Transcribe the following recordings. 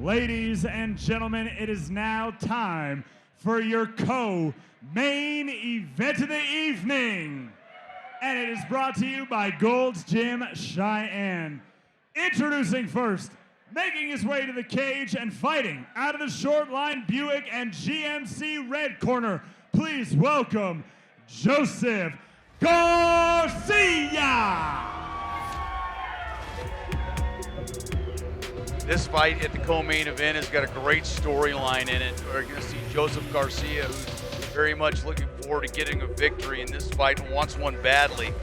Ladies and gentlemen, it is now time for your co-main event of the evening. And it is brought to you by Gold's Gym Cheyenne. Introducing first, making his way to the cage and fighting out of the short line Buick and GMC red corner, please welcome Joseph Garcia. This fight at the co-main event has got a great storyline in it. We're going to see Joseph Garcia, who's very much looking forward to getting a victory in this fight and wants one badly.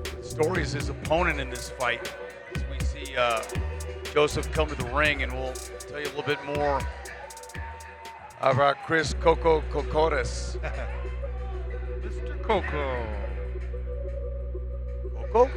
The story is his opponent in this fight. As we see Joseph come to the ring, and we'll tell you a little bit more about Coco Cocores. Mr. Coco. Coco?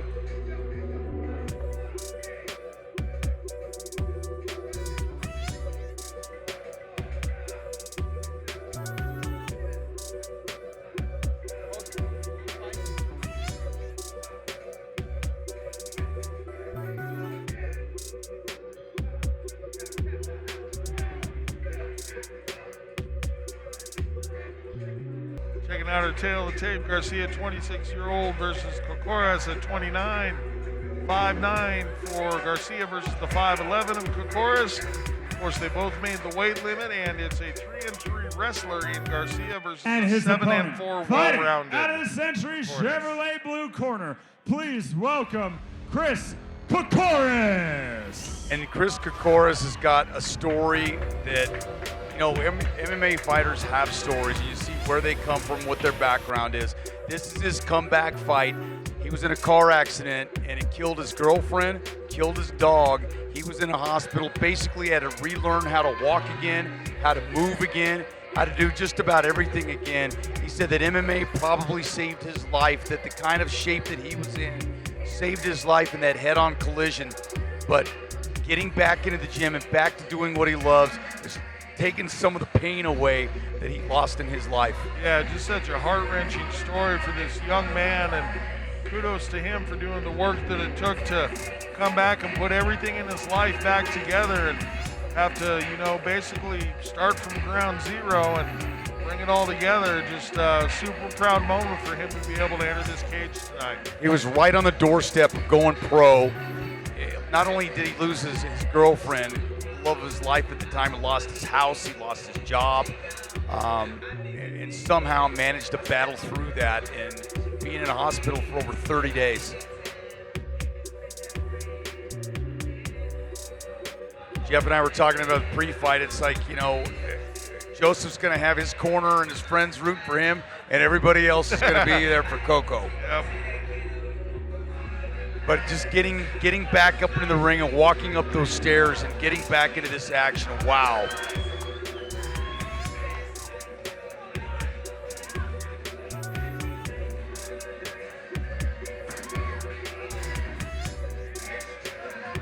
Checking out a tail of the tape, Garcia, 26-year-old versus Cocores at 29. 5'9" for Garcia versus the 5'11" of Cocores. Of course, they both made the weight limit, and it's a 3-3 wrestler in Garcia versus And his 7-4 well-rounded. out of the Century Chevrolet blue corner, please welcome Chris Cocores. And Chris Cocores has got a story that, you know, MMA fighters have stories. You see where they come from, what their background is. This is his comeback fight. He was in a car accident and it killed his girlfriend, killed his dog. He was in a hospital, basically had to relearn how to walk again, how to move again, how to do just about everything again. He said that MMA probably saved his life, that the kind of shape that he was in saved his life in that head-on collision. But getting back into the gym and back to doing what he loves is taking some of the pain away that he lost in his life. Yeah, just such a heart-wrenching story for this young man, and kudos to him for doing the work that it took to come back and put everything in his life back together and have to, you know, basically start from ground zero and bring it all together. Just a super proud moment for him to be able to enter this cage tonight. He was right on the doorstep of going pro. Not only did he lose his girlfriend, love of his life at the time, he lost his house, he lost his job, and somehow managed to battle through that and being in a hospital for over 30 days. Jeff and I were talking about the pre-fight. It's like, you know, Joseph's going to have his corner and his friends rooting for him, and everybody else is going to be there for Coco. Yep. But just getting back up into the ring and walking up those stairs and getting back into this action, wow.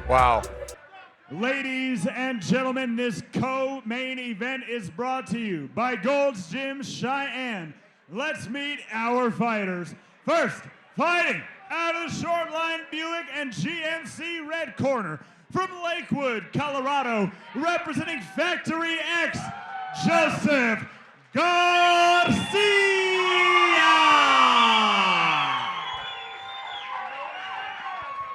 Wow. Ladies and gentlemen, this co-main event is brought to you by Gold's Gym Cheyenne. Let's meet our fighters. First, fighting out of the short line Buick and GMC red corner from Lakewood, Colorado, representing Factory X, Joseph Garcia.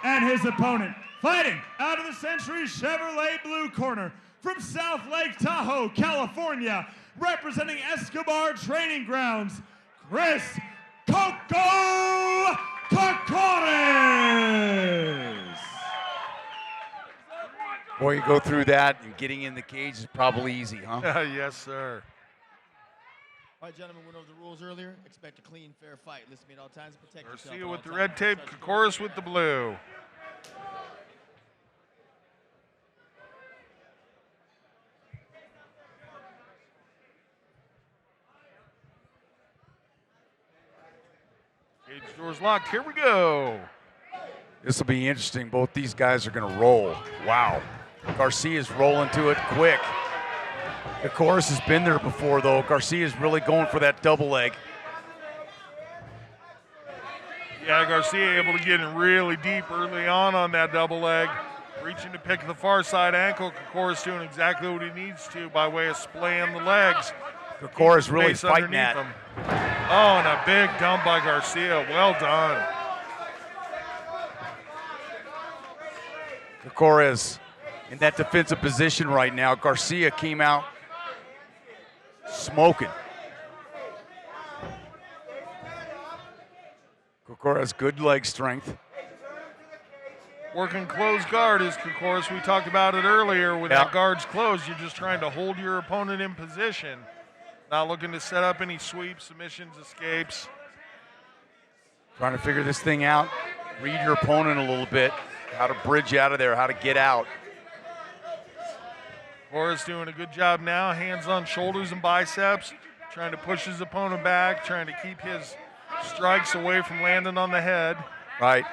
And his opponent, fighting out of the Century Chevrolet blue corner from South Lake Tahoe, California, representing Escobar Training Grounds, Chris Coco Cocores. Boy, you go through that, and getting in the cage is probably easy, huh? Yes, sir. All right, gentlemen, went over the rules earlier. Expect a clean, fair fight. Listen to me at all times. Protect yourself. Garcia with the red tape, Cocores with the blue. Cage doors locked. Here we go. This will be interesting. Both these guys are going to roll. Wow. Garcia's rolling to it quick. Cocores has been there before, though. Garcia's really going for that double leg. Yeah, Garcia able to get in really deep early on that double leg. reaching to pick the far side ankle. Cocores doing exactly what he needs to by way of splaying the legs. Cocores really Base fighting underneath that. him. Oh, and a big dump by Garcia. Well done. Cocores in that defensive position right now. Garcia came out smoking. Cocores good leg strength. Working closed guard is Cocores. We talked about it earlier. With that guard's closed, you're just trying to hold your opponent in position. Not looking to set up any sweeps, submissions, escapes. Trying to figure this thing out. Read your opponent a little bit. How to bridge out of there, how to get out. Cocores doing a good job now. Hands on shoulders and biceps. Trying to push his opponent back. Trying to keep his strikes away from landing on the head. Right.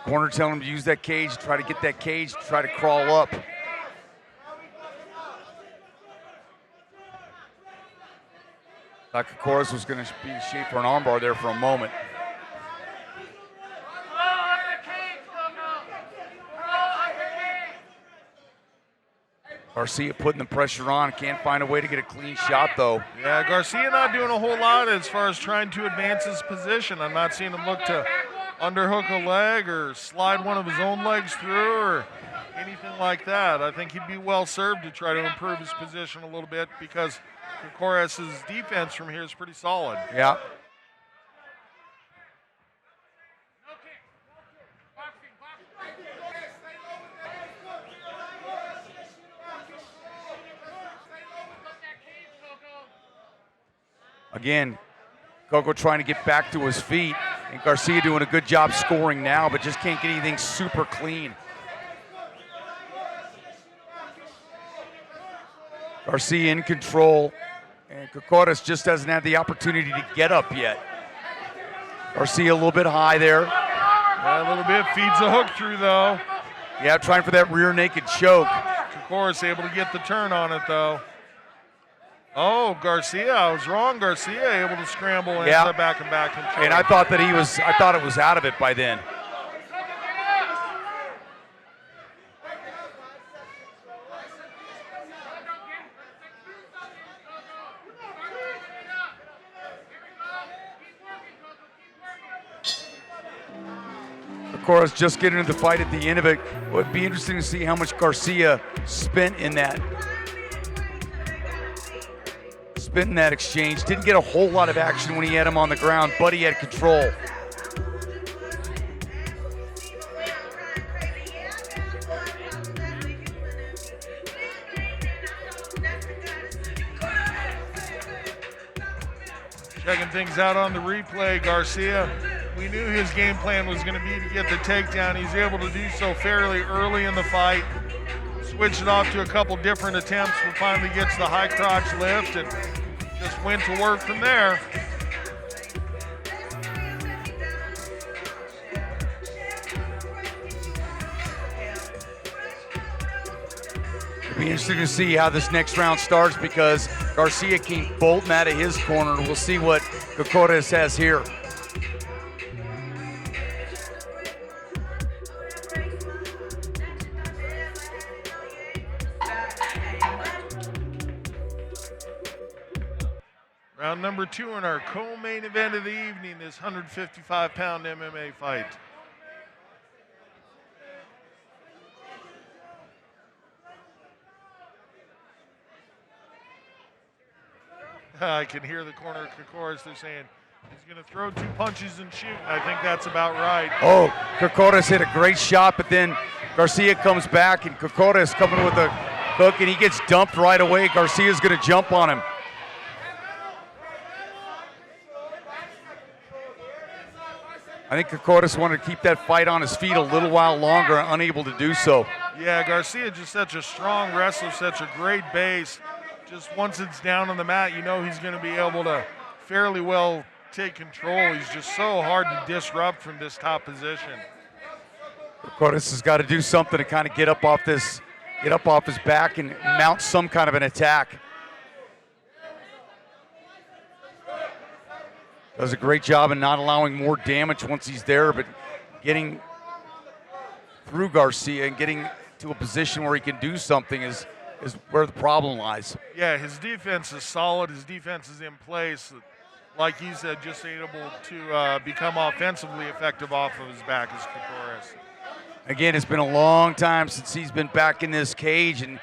Corner telling him to use that cage, try to get that cage, try to crawl up. Thought Cocores was going to be in shape for an armbar there for a moment. Garcia putting the pressure on, can't find a way to get a clean shot though. Yeah, Garcia not doing a whole lot as far as trying to advance his position. I'm not seeing him look to underhook a leg or slide one of his own legs through or anything like that. I think he'd be well served to try to improve his position a little bit because Cocores' defense from here is pretty solid. Yeah. Again, Coco trying to get back to his feet, and Garcia doing a good job scoring now, but just can't get anything super clean. Garcia in control, and Cocores just hasn't had the opportunity to get up yet. Garcia a little bit high there. Yeah, a little bit. Feeds the hook through, though. Yeah, trying for that rear naked choke. Cocores able to get the turn on it, though. Oh, Garcia, I was wrong. Garcia able to scramble and end up back and back. And I thought that I thought it was out of it by then. Cocores just getting into the fight at the end of it. It would be interesting to see how much Garcia spent in that exchange. Didn't get a whole lot of action when he had him on the ground, but he had control. Checking things out on the replay, Garcia. We knew his game plan was going to be to get the takedown. He's able to do so fairly early in the fight. Switched it off to a couple different attempts, but finally gets the high crotch lift and just went to work from there. It'll be interesting to see how this next round starts because Garcia came bolting out of his corner. We'll see what Cocores has here. Round number 2 in our co-main event of the evening, this 155-pound MMA fight. I can hear the corner of Cocores. They're saying he's going to throw 2 punches and shoot. I think that's about right. Oh, Cocores hit a great shot, but then Garcia comes back, and Cocores coming with a hook, and he gets dumped right away. Garcia's going to jump on him. I think Cocores wanted to keep that fight on his feet a little while longer, unable to do so. Yeah, Garcia just such a strong wrestler, such a great base. Just once it's down on the mat, you know he's going to be able to fairly well take control. He's just so hard to disrupt from this top position. Cocores has got to do something to kind of get up off his back and mount some kind of an attack. Does a great job in not allowing more damage once he's there, but getting through Garcia and getting to a position where he can do something is where the problem lies. Yeah, his defense is solid. His defense is in place. Like he said, just able to become offensively effective off of his back is Cocores. Again, it's been a long time since he's been back in this cage, and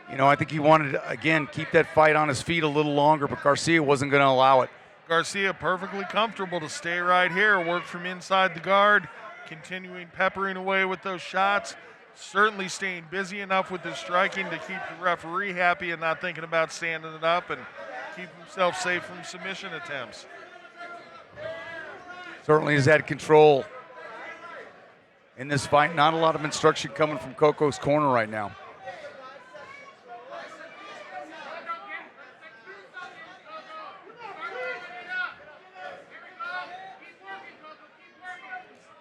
I think he wanted to, again, keep that fight on his feet a little longer, but Garcia wasn't going to allow it. Garcia perfectly comfortable to stay right here, work from inside the guard, continuing peppering away with those shots, certainly staying busy enough with his striking to keep the referee happy and not thinking about standing it up and keep himself safe from submission attempts. Certainly has had control in this fight. Not a lot of instruction coming from Coco's corner right now.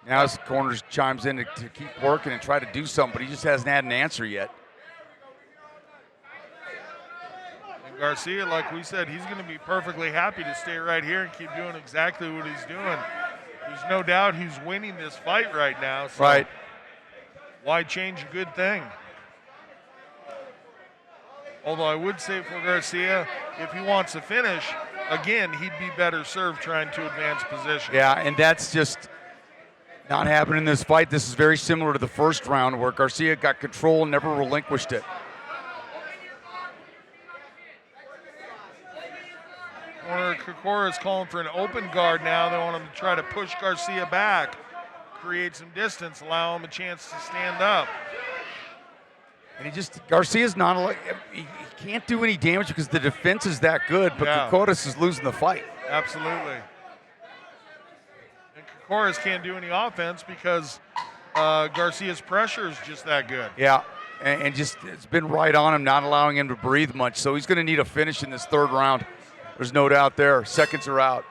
Now his corner chimes in to keep working and try to do something, but he just hasn't had an answer yet. And Garcia, like we said, he's going to be perfectly happy to stay right here and keep doing exactly what he's doing. There's no doubt he's winning this fight right now. So right. Why change a good thing? Although I would say for Garcia, if he wants a finish, again, he'd be better served trying to advance position. Yeah, and that's just not happening in this fight. This is very similar to the first round where Garcia got control and never relinquished it. Corner Cocores is calling for an open guard now. They want him to try to push Garcia back, create some distance, allow him a chance to stand up. And Garcia's not, he can't do any damage because the defense is that good, but Yeah. Cocores is losing the fight. Absolutely. And Cocores can't do any offense because Garcia's pressure is just that good. Yeah, and just it's been right on him, not allowing him to breathe much. So he's going to need a finish in this third round. There's no doubt there. Seconds are out.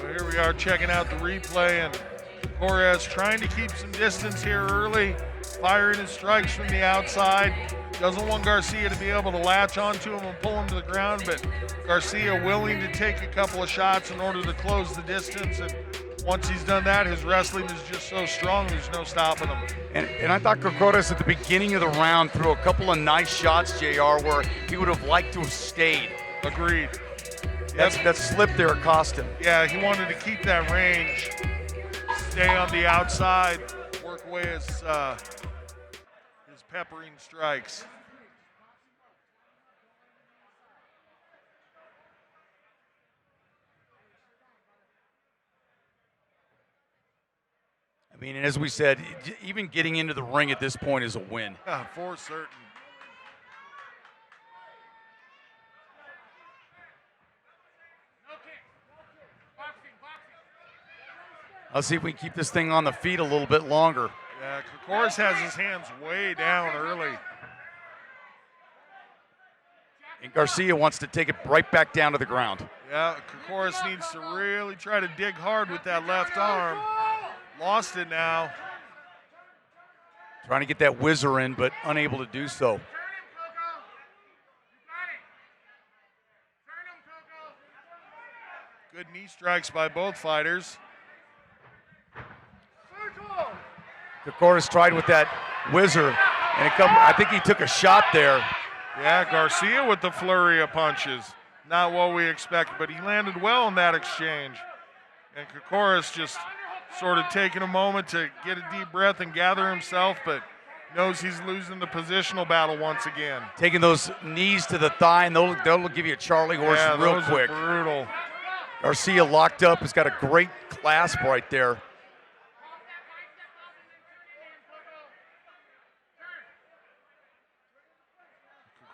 Here we are checking out the replay, and Cocores trying to keep some distance here early, firing his strikes from the outside. Doesn't want Garcia to be able to latch onto him and pull him to the ground, but Garcia willing to take a couple of shots in order to close the distance. And once he's done that, his wrestling is just so strong, there's no stopping him. And I thought Cocores at the beginning of the round threw a couple of nice shots, JR, where he would have liked to have stayed. Agreed. That slip there cost him. Yeah, he wanted to keep that range, stay on the outside, work away his peppering strikes. I mean, and as we said, even getting into the ring at this point is a win. Yeah, for certain. Let's see if we can keep this thing on the feet a little bit longer. Yeah, Cocores has his hands way down early. And Garcia wants to take it right back down to the ground. Yeah, Cocores needs to really try to dig hard with that left arm. Lost it now. Trying to get that whizzer in, but unable to do so. Good knee strikes by both fighters. Cocores tried with that whizzer, and I think he took a shot there. Yeah, Garcia with the flurry of punches. Not what we expect, but he landed well in that exchange. And Cocores just sort of taking a moment to get a deep breath and gather himself, but knows he's losing the positional battle once again. Taking those knees to the thigh, and they'll give you a Charlie horse real those quick. Are brutal. Garcia locked up, has got a great clasp right there.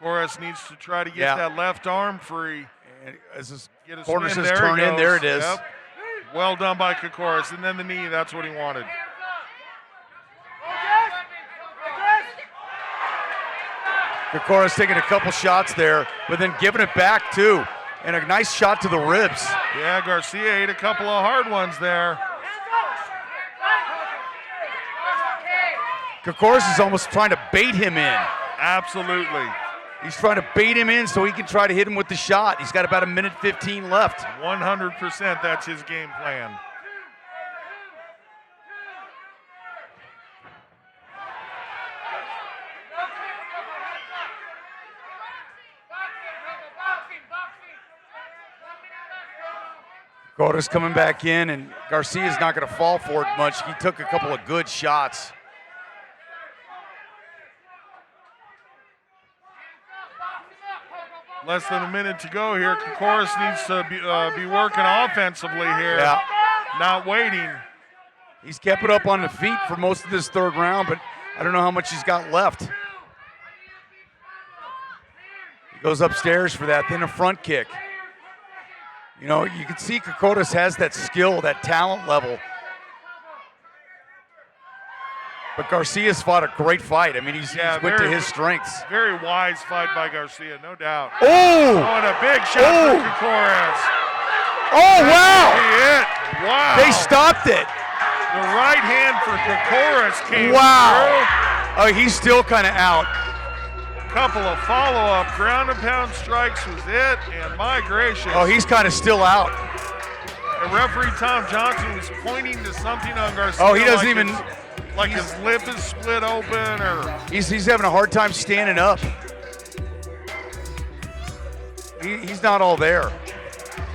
Cocores needs to try to get that left arm free. And as his Get a corner swing. says There turn he in, there it goes. is. Yep. Well done by Cocores, and then the knee, that's what he wanted. Cocores taking a couple shots there, but then giving it back too. And a nice shot to the ribs. Yeah, Garcia ate a couple of hard ones there. Cocores is almost trying to bait him in. Absolutely. He's trying to bait him in so he can try to hit him with the shot. He's got about 1:15 left. 100% that's his game plan. Cocores coming back in, and Garcia's not going to fall for it much. He took a couple of good shots. Less than a minute to go here. Cocores needs to be working offensively here. Yeah. Not waiting. He's kept it up on the feet for most of this third round, but I don't know how much he's got left. He goes upstairs for that, then a front kick. You know, you can see Cocores has that skill, that talent level. But Garcia's fought a great fight. I mean, he's went to his strengths. Very wise fight by Garcia, no doubt. Oh! And a big shot for Cocores. Oh, wow! Hit. Wow. They stopped it. The right hand for Cocores came Wow. Oh, he's still kind of out. Couple of follow-up ground and pound strikes was it, and my gracious. Oh, he's kind of still out. The referee Tom Johnson was pointing to something on Garcia. Oh, he doesn't even. Like his lip is split open, or he's having a hard time standing up. He's not all there.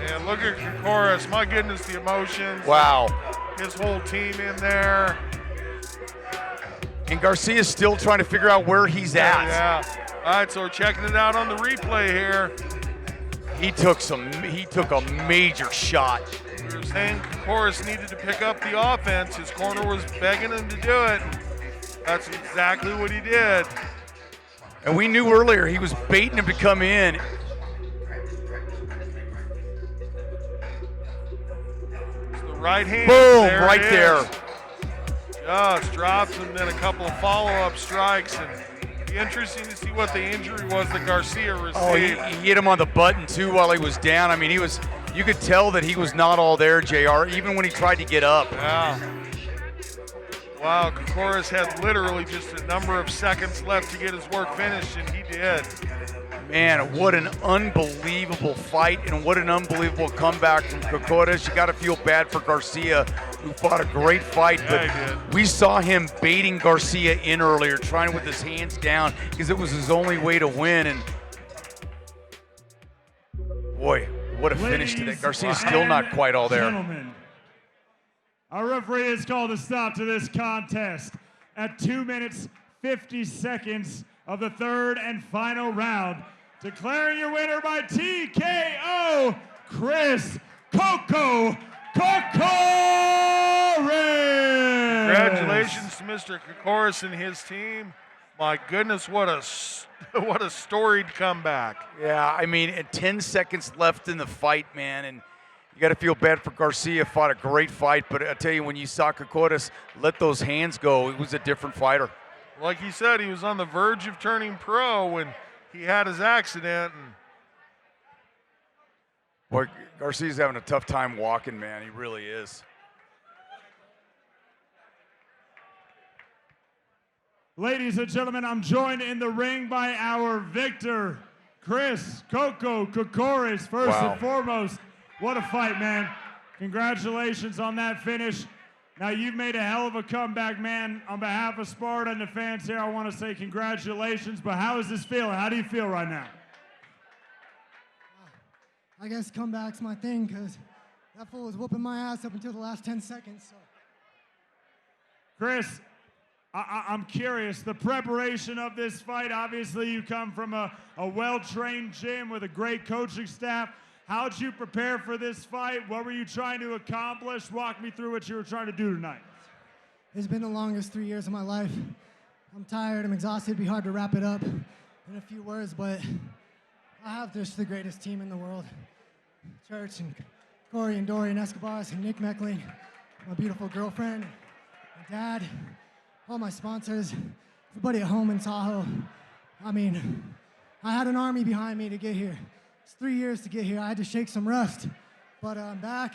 And look at Cocores. My goodness, the emotions. Wow. His whole team in there. And Garcia's still trying to figure out where he's at. Yeah. All right, so we're checking it out on the replay here. He took a major shot. We were saying Cocores needed to pick up the offense. His corner was begging him to do it. That's exactly what he did. And we knew earlier he was baiting him to come in. It's the right hand. Boom, there right there. Just drops and then a couple of follow-up strikes. And interesting to see what the injury was that Garcia received. Oh, he hit him on the button too while he was down. I mean, you could tell that he was not all there, JR, even when he tried to get up. Yeah. Wow, Cocores had literally just a number of seconds left to get his work finished, and he did. Man, what an unbelievable fight and what an unbelievable comeback from Cocores. You got to feel bad for Garcia, who fought a great fight, but we saw him baiting Garcia in earlier, trying with his hands down because it was his only way to win. And boy, what a finish today. Garcia's still not quite all there. Gentlemen, our referee has called a stop to this contest at 2 minutes, 50 seconds of the third and final round. Declaring your winner by TKO, Chris Coco Cocores. Congratulations to Mr. Cocores and his team. My goodness, what a storied comeback. Yeah, I mean, 10 seconds left in the fight, man, and you got to feel bad for Garcia. Fought a great fight, but I tell you, when you saw Cocores let those hands go, it was a different fighter. Like he said, he was on the verge of turning pro when he had his accident. And boy, Garcia's having a tough time walking, man. He really is. Ladies and gentlemen, I'm joined in the ring by our victor, Chris Coco Cocores. First and foremost, what a fight, man. Congratulations on that finish. Now, you've made a hell of a comeback, man. On behalf of Sparta and the fans here, I want to say congratulations, but how is this feeling? How do you feel right now? I guess comeback's my thing, because that fool was whooping my ass up until the last 10 seconds. So. Chris, I'm curious, the preparation of this fight, obviously you come from a well-trained gym with a great coaching staff. How'd you prepare for this fight? What were you trying to accomplish? Walk me through what you were trying to do tonight. It's been the longest 3 years of my life. I'm tired, I'm exhausted. It'd be hard to wrap it up in a few words, but I have just the greatest team in the world. Church and Corey and Dorian Escobars and Nick Meckling, my beautiful girlfriend, my dad, all my sponsors, everybody at home in Tahoe. I mean, I had an army behind me to get here. It's 3 years to get here. I had to shake some rust, but I'm back.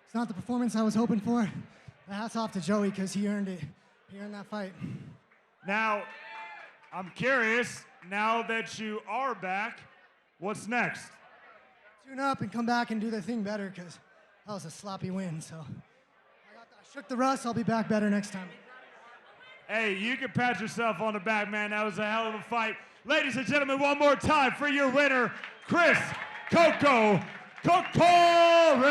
It's not the performance I was hoping for. But hats off to Joey because he earned it. He earned that fight. Now, I'm curious, now that you are back, what's next? Tune up and come back and do the thing better because that was a sloppy win. So I shook the rust. I'll be back better next time. Hey, you can pat yourself on the back, man. That was a hell of a fight. Ladies and gentlemen, one more time for your winner, Chris Coco Cocores.